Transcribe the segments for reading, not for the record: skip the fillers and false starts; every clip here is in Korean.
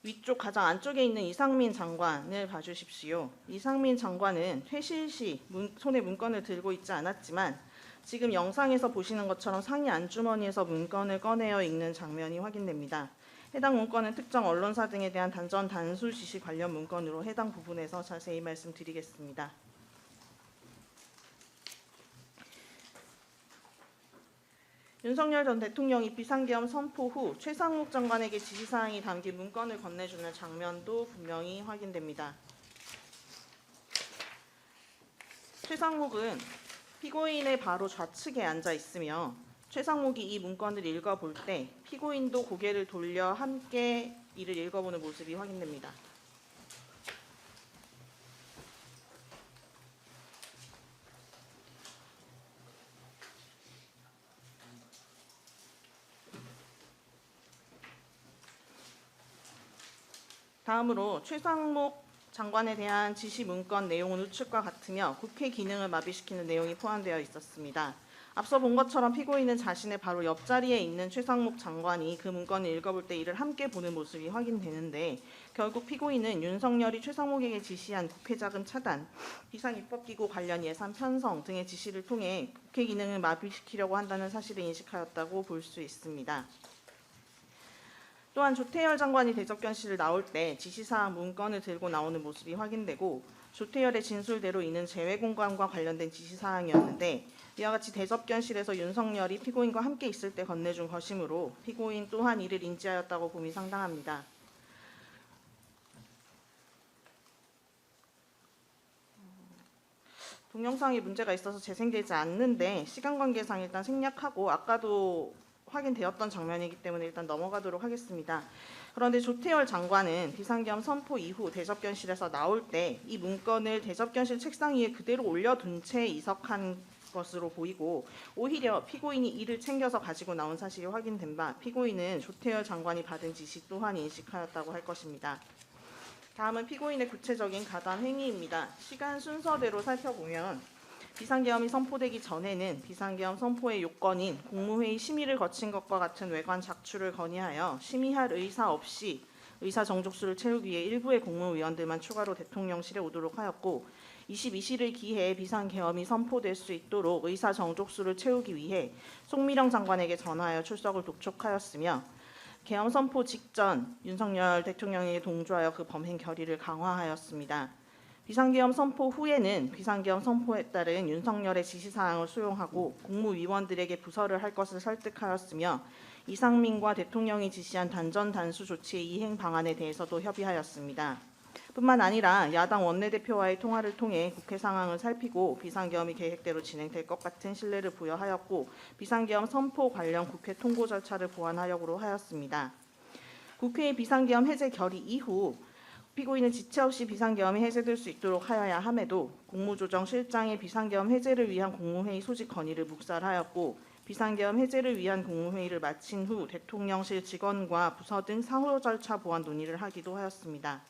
위쪽 가장 안쪽에 있는 이상민 장관을 봐주십시오. 이상민 장관은 퇴실 시 손에 문건을 들고 있지 않았지만 지금 영상에서 보시는 것처럼 상의 안주머니에서 문건을 꺼내어 읽는 장면이 확인됩니다. 해당 문건은 특정 언론사 등에 대한 단전 단수 지시 관련 문건으로 해당 부분에서 자세히 말씀드리겠습니다. 윤석열 전 대통령이 비상계엄 선포 후 최상목 장관에게 지시사항이 담긴 문건을 건네주는 장면도 분명히 확인됩니다. 최상목은 피고인의 바로 좌측에 앉아 있으며 최상목이 이 문건을 읽어볼 때 피고인도 고개를 돌려 함께 이를 읽어보는 모습이 확인됩니다. 다음으로 최상목 장관에 대한 지시 문건 내용은 우측과 같으며 국회 기능을 마비시키는 내용이 포함되어 있었습니다. 앞서 본 것처럼 피고인은 자신의 바로 옆자리에 있는 최상목 장관이 그 문건을 읽어볼 때 이를 함께 보는 모습이 확인되는데 결국 피고인은 윤석열이 최상목에게 지시한 국회 자금 차단, 비상입법기구 관련 예산 편성 등의 지시를 통해 국회 기능을 마비시키려고 한다는 사실을 인식하였다고 볼 수 있습니다. 또한 조태열 장관이 대접견실을 나올 때 지시사항 문건을 들고 나오는 모습이 확인되고 조태열의 진술대로 이는 재외공간과 관련된 지시사항이었는데 이와 같이 대접견실에서 윤석열이 피고인과 함께 있을 때 건네준 것이므로 피고인 또한 이를 인지하였다고 봄이 상당합니다. 동영상에 문제가 있어서 재생되지 않는데 시간 관계상 일단 생략하고 아까도 확인되었던 장면이기 때문에 일단 넘어가도록 하겠습니다. 그런데 조태열 장관은 비상계엄 선포 이후 대접견실에서 나올 때 이 문건을 대접견실 책상 위에 그대로 올려둔 채 이석한 것으로 보이고 오히려 피고인이 이를 챙겨서 가지고 나온 사실이 확인된 바 피고인은 조태열 장관이 받은 지시 또한 인식하였다고 할 것입니다. 다음은 피고인의 구체적인 가담 행위입니다. 시간 순서대로 살펴보면 비상계엄이 선포되기 전에는 비상계엄 선포의 요건인 국무회의 심의를 거친 것과 같은 외관 작출을 건의하여 심의할 의사 없이 의사 정족수를 채우기 위해 일부의 국무위원들만 추가로 대통령실에 오도록 하였고 22시를 기해 비상계엄이 선포될 수 있도록 의사 정족수를 채우기 위해 송미령 장관에게 전화하여 출석을 독촉하였으며 계엄 선포 직전 윤석열 대통령에게 동조하여 그 범행 결의를 강화하였습니다. 비상계엄 선포 후에는 비상계엄 선포에 따른 윤석열의 지시사항을 수용하고 국무위원들에게 부서를 할 것을 설득하였으며 이상민과 대통령이 지시한 단전 단수 조치의 이행 방안에 대해서도 협의하였습니다. 뿐만 아니라 야당 원내대표와의 통화를 통해 국회 상황을 살피고 비상계엄이 계획대로 진행될 것 같은 신뢰를 부여하였고 비상계엄 선포 관련 국회 통고 절차를 보완하려고 하였습니다. 국회의 비상계엄 해제 결의 이후 피고인은 지체 없이 비상계엄이 해제될 수 있도록 하여야 함에도 국무조정실장의 비상계엄 해제를 위한 국무회의 소집 건의를 묵살하였고 비상계엄 해제를 위한 국무회의를 마친 후 대통령실 직원과 부서 등 사후 절차 보완 논의를 하기도 하였습니다.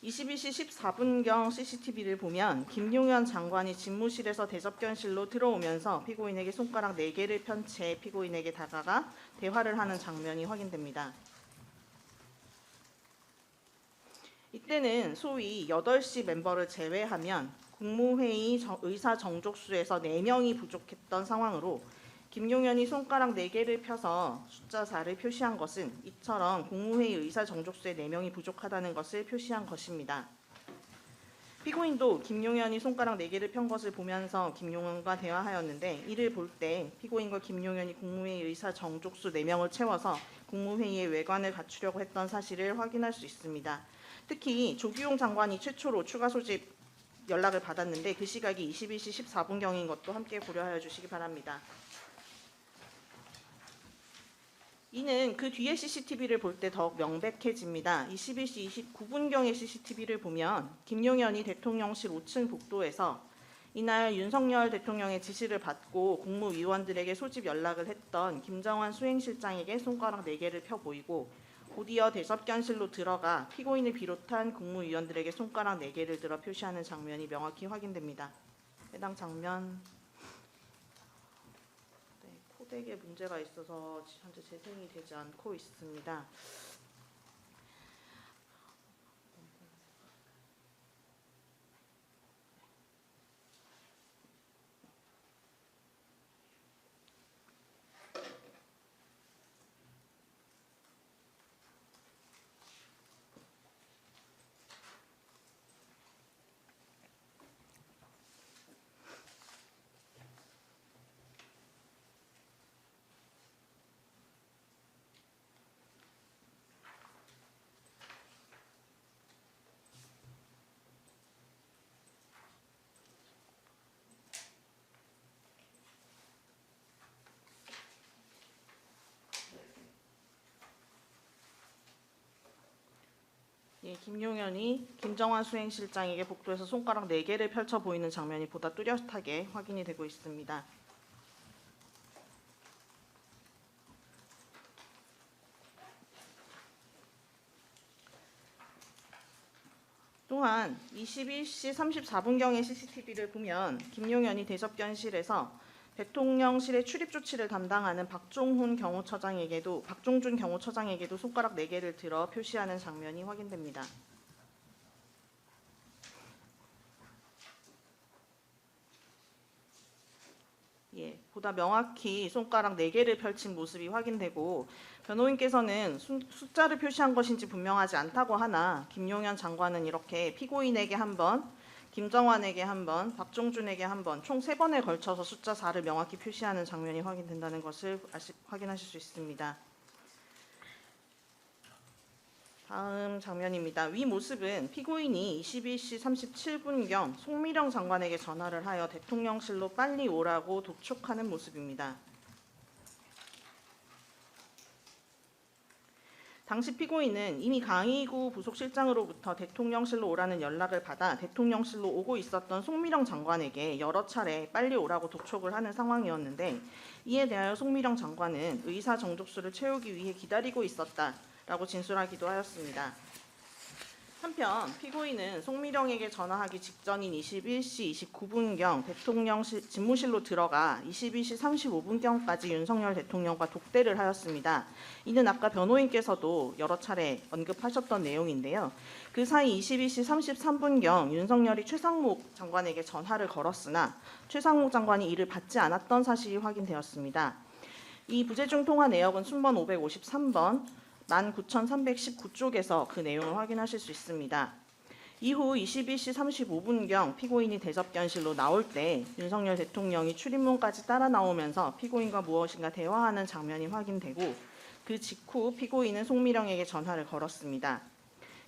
22시 14분경 CCTV를 보면 김용현 장관이 집무실에서 대접견실로 들어오면서 피고인에게 손가락 4개를 편 채 피고인에게 다가가 대화를 하는 장면이 확인됩니다. 이때는 소위 8시 멤버를 제외하면 국무회의 의사 정족수에서 4명이 부족했던 상황으로 김용현이 손가락 4개를 펴서 숫자 4를 표시한 것은 이처럼 국무회의 의사 정족수에 4명이 부족하다는 것을 표시한 것입니다. 피고인도 김용현이 손가락 4개를 편 것을 보면서 김용현과 대화하였는데 이를 볼 때 피고인과 김용현이 국무회의 의사 정족수 4명을 채워서 국무회의의 외관을 갖추려고 했던 사실을 확인할 수 있습니다. 특히 조규용 장관이 최초로 추가 소집 연락을 받았는데 그 시각이 21시 14분경인 것도 함께 고려하여 주시기 바랍니다. 이는 그 뒤에 CCTV를 볼 때 더욱 명백해집니다. 21시 29분경의 CCTV를 보면 김용현이 대통령실 5층 복도에서 이날 윤석열 대통령의 지시를 받고 국무위원들에게 소집 연락을 했던 김정환 수행실장에게 손가락 4개를 펴 보이고 곧이어 대접견실로 들어가 피고인을 비롯한 국무위원들에게 손가락 4개를 들어 표시하는 장면이 명확히 확인됩니다. 해당 장면 코덱에 문제가 있어서 현재 재생이 되지 않고 있습니다. 예, 김용현이 김정환 수행실장에게 복도에서 손가락 4개를 펼쳐 보이는 장면이 보다 뚜렷하게 확인이 되고 있습니다. 또한 21시 34분경의 CCTV를 보면 김용현이 대접견실에서 대통령실의 출입 조치를 담당하는 박종준 경호처장에게도 손가락 4개를 들어 표시하는 장면이 확인됩니다. 예, 보다 명확히 손가락 4개를 펼친 모습이 확인되고 변호인께서는 숫자를 표시한 것인지 분명하지 않다고 하나 김용현 장관은 이렇게 피고인에게 한 번, 김정환에게 한 번, 박종준에게 한 번, 총 3번에 걸쳐서 숫자 4를 명확히 표시하는 장면이 확인된다는 것을 확인하실 수 있습니다. 다음 장면입니다. 위 모습은 피고인이 21시 37분경 송미령 장관에게 전화를 하여 대통령실로 빨리 오라고 독촉하는 모습입니다. 당시 피고인은 이미 강의구 부속실장으로부터 대통령실로 오라는 연락을 받아 대통령실로 오고 있었던 송미령 장관에게 여러 차례 빨리 오라고 독촉을 하는 상황이었는데, 이에 대하여 송미령 장관은 의사 정족수를 채우기 위해 기다리고 있었다라고 진술하기도 하였습니다. 한편 피고인은 송미령에게 전화하기 직전인 21시 29분경 대통령실 집무실로 들어가 22시 35분경까지 윤석열 대통령과 독대를 하였습니다. 이는 아까 변호인께서도 여러 차례 언급하셨던 내용인데요. 그 사이 22시 33분경 윤석열이 최상목 장관에게 전화를 걸었으나 최상목 장관이 이를 받지 않았던 사실이 확인되었습니다. 이 부재중 통화 내역은 순번 553번 19,319쪽에서 그 내용을 확인하실 수 있습니다. 이후 22시 35분경 피고인이 대접견실로 나올 때 윤석열 대통령이 출입문까지 따라 나오면서 피고인과 무엇인가 대화하는 장면이 확인되고, 그 직후 피고인은 송미령에게 전화를 걸었습니다.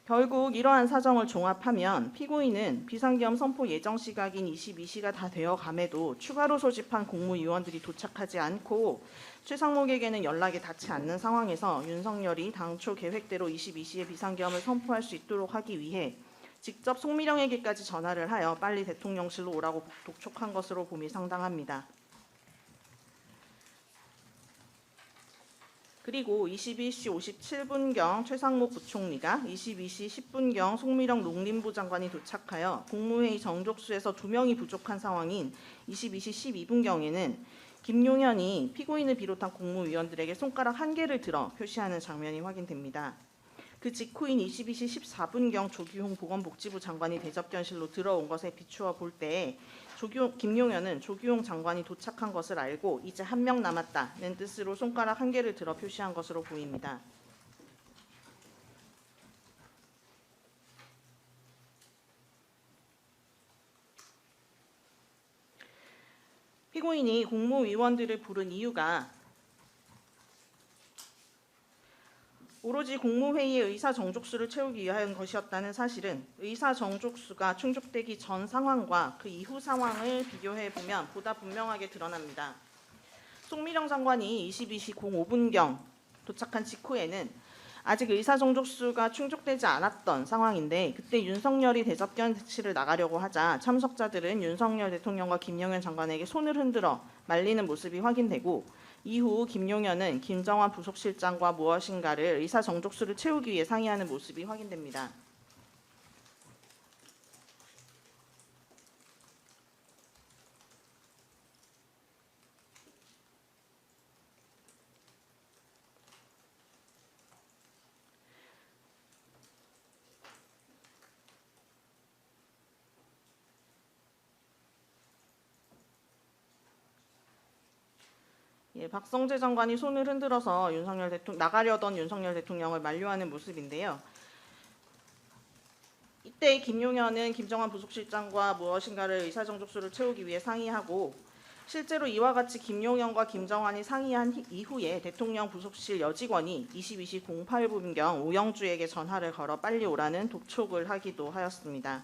결국 이러한 사정을 종합하면 피고인은 비상계엄 선포 예정 시각인 22시가 다 되어 감에도 추가로 소집한 공무위원들이 도착하지 않고 최상목에게는 연락이 닿지 않는 상황에서 윤석열이 당초 계획대로 22시에 비상계엄을 선포할 수 있도록 하기 위해 직접 송미령에게까지 전화를 하여 빨리 대통령실로 오라고 독촉한 것으로 봄이 상당합니다. 그리고 22시 57분경 최상목 부총리가 22시 10분경 송미령 농림부 장관이 도착하여 국무회의 정족수에서 2명이 부족한 상황인 22시 12분경에는 김용현이 피고인을 비롯한 국무위원들에게 손가락 1개를 들어 표시하는 장면이 확인됩니다. 그 직후인 22시 14분경 조규홍 보건복지부 장관이 대접견실로 들어온 것에 비추어 볼 때 김용현은 조규홍 장관이 도착한 것을 알고 이제 1명 남았다는 뜻으로 손가락 1개를 들어 표시한 것으로 보입니다. 피고인이 공무위원들을 부른 이유가 오로지 국무회의의 의사 정족수를 채우기 위한 것이었다는 사실은 의사 정족수가 충족되기 전 상황과 그 이후 상황을 비교해보면 보다 분명하게 드러납니다. 송미령 장관이 22시 05분경 도착한 직후에는 아직 의사 정족수가 충족되지 않았던 상황인데, 그때 윤석열이 대접견실을 나가려고 하자 참석자들은 윤석열 대통령과 김용현 장관에게 손을 흔들어 말리는 모습이 확인되고, 이후 김용현은 김정환 부속실장과 무엇인가를 의사 정족수를 채우기 위해 상의하는 모습이 확인됩니다. 예, 박성재 장관이 손을 흔들어서 나가려던 윤석열 대통령을 만류하는 모습인데요. 이때 김용현은 김정환 부속실장과 무엇인가를 의사정족수를 채우기 위해 상의하고, 실제로 이와 같이 김용현과 김정환이 상의한 이후에 대통령 부속실 여직원이 22시 08분경 오영주에게 전화를 걸어 빨리 오라는 독촉을 하기도 하였습니다.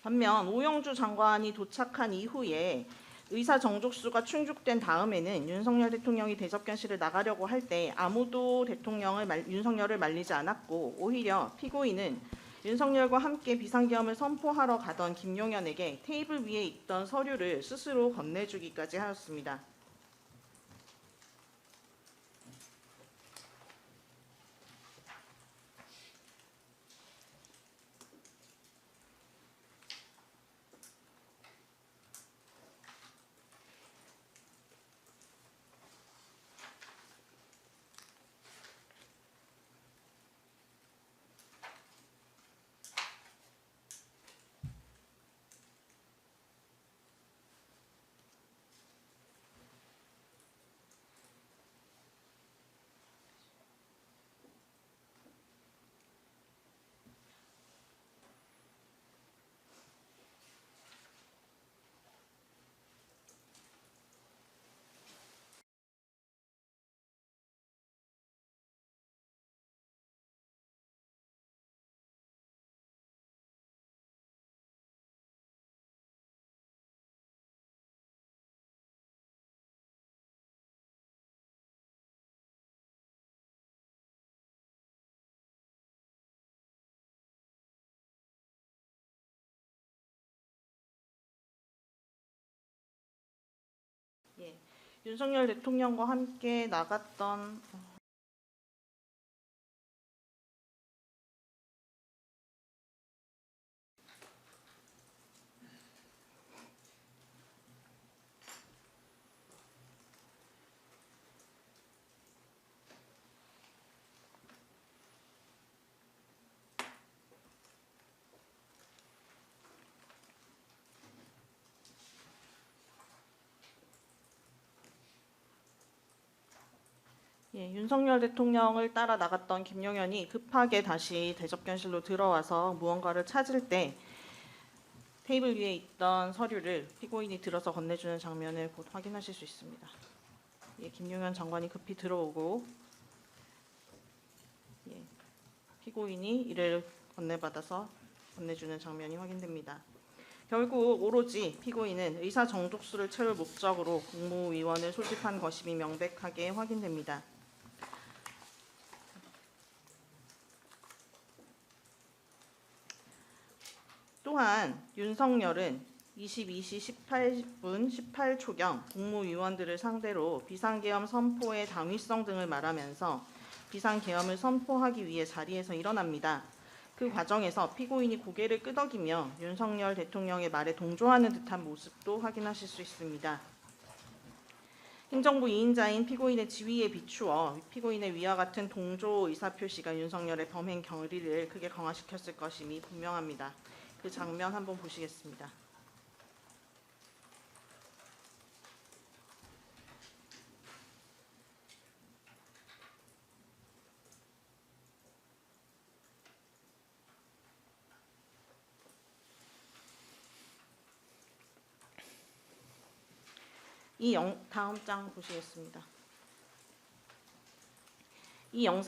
반면 오영주 장관이 도착한 이후에 의사 정족수가 충족된 다음에는 윤석열 대통령이 대접견실을 나가려고 할 때 아무도 윤석열을 말리지 않았고, 오히려 피고인은 윤석열과 함께 비상계엄을 선포하러 가던 김용현에게 테이블 위에 있던 서류를 스스로 건네주기까지 하였습니다. 예, 윤석열 대통령과 함께 나갔던 윤석열 대통령을 따라 나갔던 김용현이 급하게 다시 대접견실로 들어와서 무언가를 찾을 때 테이블 위에 있던 서류를 피고인이 들어서 건네주는 장면을 곧 확인하실 수 있습니다. 김용현 장관이 급히 들어오고 피고인이 이를 건네받아서 건네주는 장면이 확인됩니다. 결국 오로지 피고인은 의사 정족수를 채울 목적으로 국무위원을 소집한 것임이 명백하게 확인됩니다. 또한 윤석열은 22시 18분 18초경 국무위원들을 상대로 비상계엄 선포의 당위성 등을 말하면서 비상계엄을 선포하기 위해 자리에서 일어납니다. 그 과정에서 피고인이 고개를 끄덕이며 윤석열 대통령의 말에 동조하는 듯한 모습도 확인하실 수 있습니다. 행정부 2인자인 피고인의 지위에 비추어 피고인의 위와 같은 동조 의사표시가 윤석열의 범행 경위를 크게 강화시켰을 것임이 분명합니다. 그 장면 한번 보시겠습니다. 다음 장 보시겠습니다. 이 영상